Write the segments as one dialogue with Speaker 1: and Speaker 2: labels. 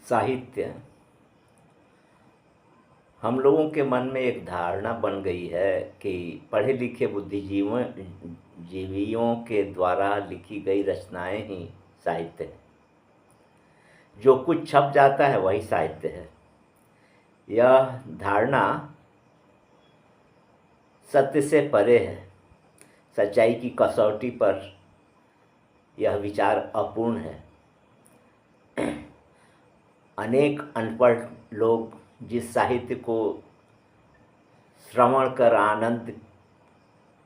Speaker 1: साहित्य हम लोगों के मन में एक धारणा बन गई है कि पढ़े लिखे जीवियों के द्वारा लिखी गई रचनाएं ही साहित्य है। जो कुछ छप जाता है वही साहित्य है। यह धारणा सत्य से परे है। सच्चाई की कसौटी पर यह विचार अपूर्ण है। अनेक अनपढ़ लोग जिस साहित्य को श्रवण कर आनंद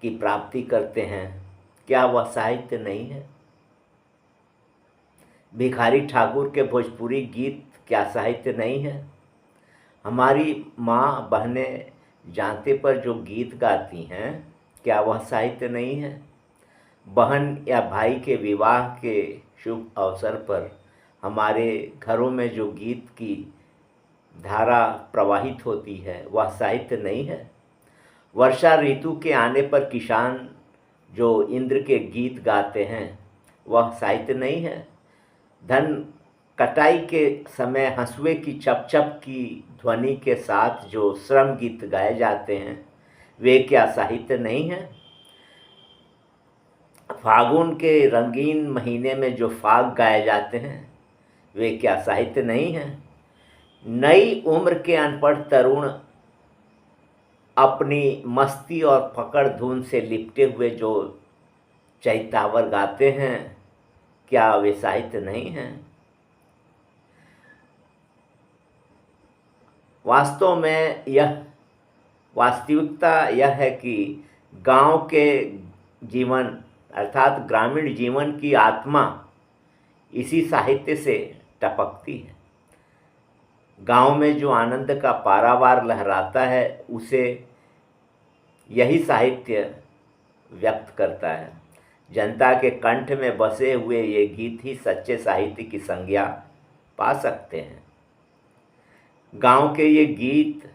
Speaker 1: की प्राप्ति करते हैं, क्या वह साहित्य नहीं है? भिखारी ठाकुर के भोजपुरी गीत क्या साहित्य नहीं है? हमारी माँ बहनें जाते पर जो गीत गाती हैं, क्या वह साहित्य नहीं है? बहन या भाई के विवाह के शुभ अवसर पर हमारे घरों में जो गीत की धारा प्रवाहित होती है, वह साहित्य नहीं है? वर्षा ऋतु के आने पर किसान जो इंद्र के गीत गाते हैं, वह साहित्य नहीं है? धन कटाई के समय हंसुए की छप छप की ध्वनि के साथ जो श्रम गीत गाए जाते हैं, वे क्या साहित्य नहीं है? फागुन के रंगीन महीने में जो फाग गाए जाते हैं, वे क्या साहित्य नहीं है? नई उम्र के अनपढ़ तरुण अपनी मस्ती और फकड़ धुन से लिपटे हुए जो चैतावर गाते हैं, क्या वे साहित्य नहीं हैं? वास्तव में वास्तविकता यह है कि गांव के जीवन अर्थात ग्रामीण जीवन की आत्मा इसी साहित्य से टपकती है। गांव में जो आनंद का पारावार लहराता है, उसे यही साहित्य व्यक्त करता है। जनता के कंठ में बसे हुए ये गीत ही सच्चे साहित्य की संज्ञा पा सकते हैं। गांव के ये गीत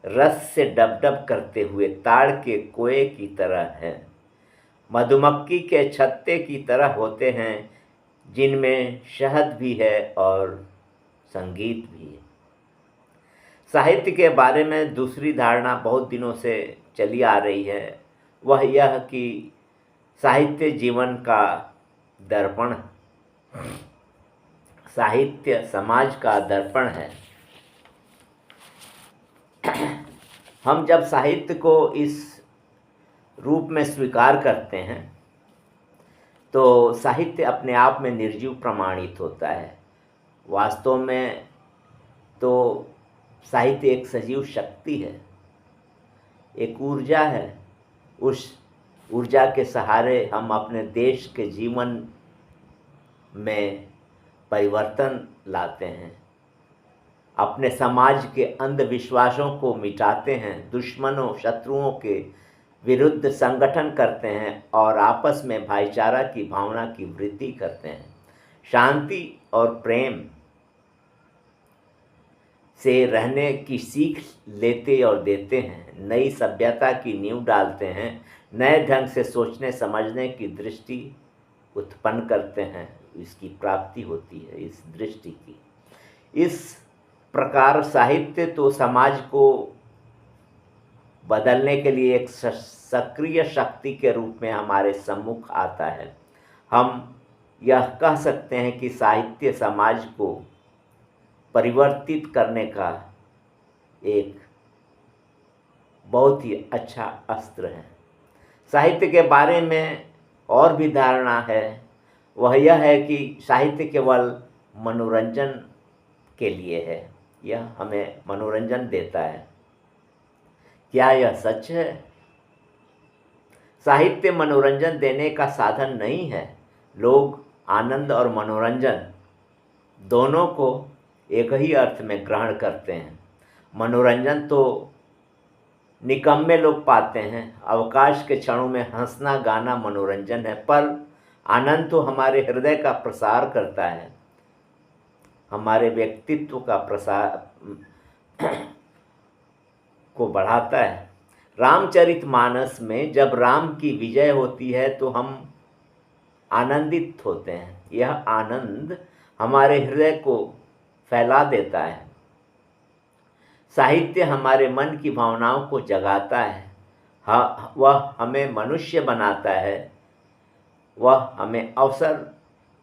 Speaker 1: रस से डब करते हुए ताड़ के कोए की तरह हैं, मधुमक्खी के छत्ते की तरह होते हैं, जिनमें शहद भी है और संगीत भी है। साहित्य के बारे में दूसरी धारणा बहुत दिनों से चली आ रही है, वह यह कि साहित्य जीवन का दर्पण है। साहित्य समाज का दर्पण है। हम जब साहित्य को इस रूप में स्वीकार करते हैं, तो साहित्य अपने आप में निर्जीव प्रमाणित होता है। वास्तव में तो साहित्य एक सजीव शक्ति है, एक ऊर्जा है। उस ऊर्जा के सहारे हम अपने देश के जीवन में परिवर्तन लाते हैं, अपने समाज के अंधविश्वासों को मिटाते हैं, दुश्मनों शत्रुओं के विरुद्ध संगठन करते हैं और आपस में भाईचारा की भावना की वृद्धि करते हैं। शांति और प्रेम से रहने की सीख लेते और देते हैं, नई सभ्यता की नींव डालते हैं, नए ढंग से सोचने समझने की दृष्टि उत्पन्न करते हैं। इसकी प्राप्ति होती है इस दृष्टि की। इस प्रकार साहित्य तो समाज को बदलने के लिए एक सक्रिय शक्ति के रूप में हमारे सम्मुख आता है। हम यह कह सकते हैं कि साहित्य समाज को परिवर्तित करने का एक बहुत ही अच्छा अस्त्र है। साहित्य के बारे में और भी धारणा है, वह यह है कि साहित्य केवल मनोरंजन के लिए है, यह हमें मनोरंजन देता है। क्या यह सच है? साहित्य मनोरंजन देने का साधन नहीं है। लोग आनंद और मनोरंजन दोनों को एक ही अर्थ में ग्रहण करते हैं। मनोरंजन तो निकम्मे लोग पाते हैं, अवकाश के क्षणों में हंसना गाना मनोरंजन है, पर आनंद तो हमारे हृदय का प्रसार करता है, हमारे व्यक्तित्व का प्रसार को बढ़ाता है। रामचरितमानस में जब राम की विजय होती है तो हम आनंदित होते हैं। यह आनंद हमारे हृदय को फैला देता है। साहित्य हमारे मन की भावनाओं को जगाता है, वह हमें मनुष्य बनाता है, वह हमें अवसर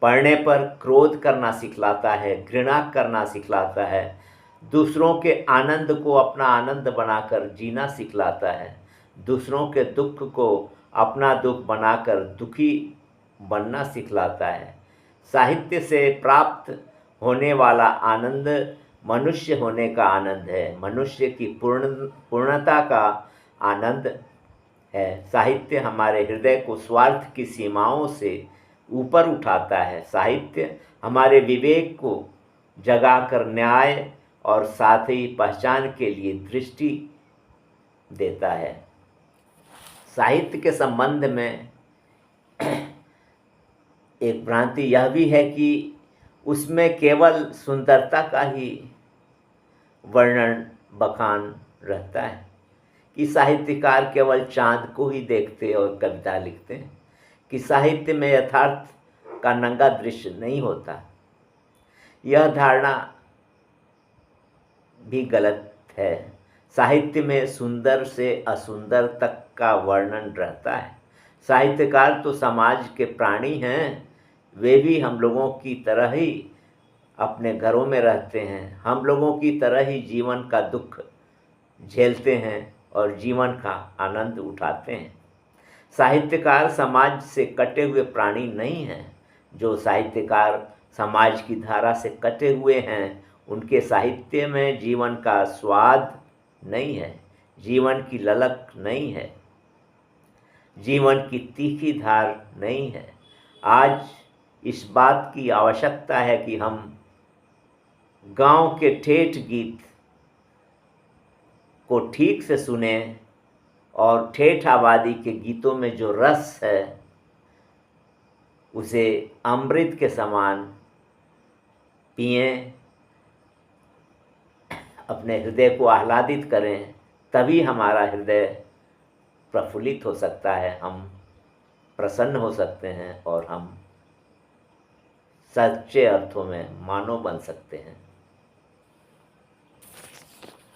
Speaker 1: पड़ने पर क्रोध करना सिखलाता है, घृणा करना सिखलाता है, दूसरों के आनंद को अपना आनंद बनाकर जीना सिखलाता है, दूसरों के दुख को अपना दुख बनाकर दुखी बनना सिखलाता है। साहित्य से प्राप्त होने वाला आनंद मनुष्य होने का आनंद है, मनुष्य की पूर्णता का आनंद है। साहित्य हमारे हृदय को स्वार्थ की सीमाओं से ऊपर उठाता है। साहित्य हमारे विवेक को जगाकर न्याय और साथ ही पहचान के लिए दृष्टि देता है। साहित्य के संबंध में एक भ्रांति यह भी है कि उसमें केवल सुंदरता का ही वर्णन बखान रहता है, कि साहित्यकार केवल चाँद को ही देखते और कविता लिखते हैं, कि साहित्य में यथार्थ का नंगा दृश्य नहीं होता। यह धारणा भी गलत है। साहित्य में सुंदर से असुंदर तक का वर्णन रहता है। साहित्यकार तो समाज के प्राणी हैं, वे भी हम लोगों की तरह ही अपने घरों में रहते हैं, हम लोगों की तरह ही जीवन का दुख झेलते हैं और जीवन का आनंद उठाते हैं। साहित्यकार समाज से कटे हुए प्राणी नहीं हैं। जो साहित्यकार समाज की धारा से कटे हुए हैं, उनके साहित्य में जीवन का स्वाद नहीं है, जीवन की ललक नहीं है, जीवन की तीखी धार नहीं है। आज इस बात की आवश्यकता है कि हम गांव के ठेठ गीत को ठीक से सुने और ठेठ आबादी के गीतों में जो रस है उसे अमृत के समान पिएं, अपने हृदय को आह्लादित करें, तभी हमारा हृदय प्रफुल्लित हो सकता है, हम प्रसन्न हो सकते हैं और हम सच्चे अर्थों में मानव बन सकते हैं।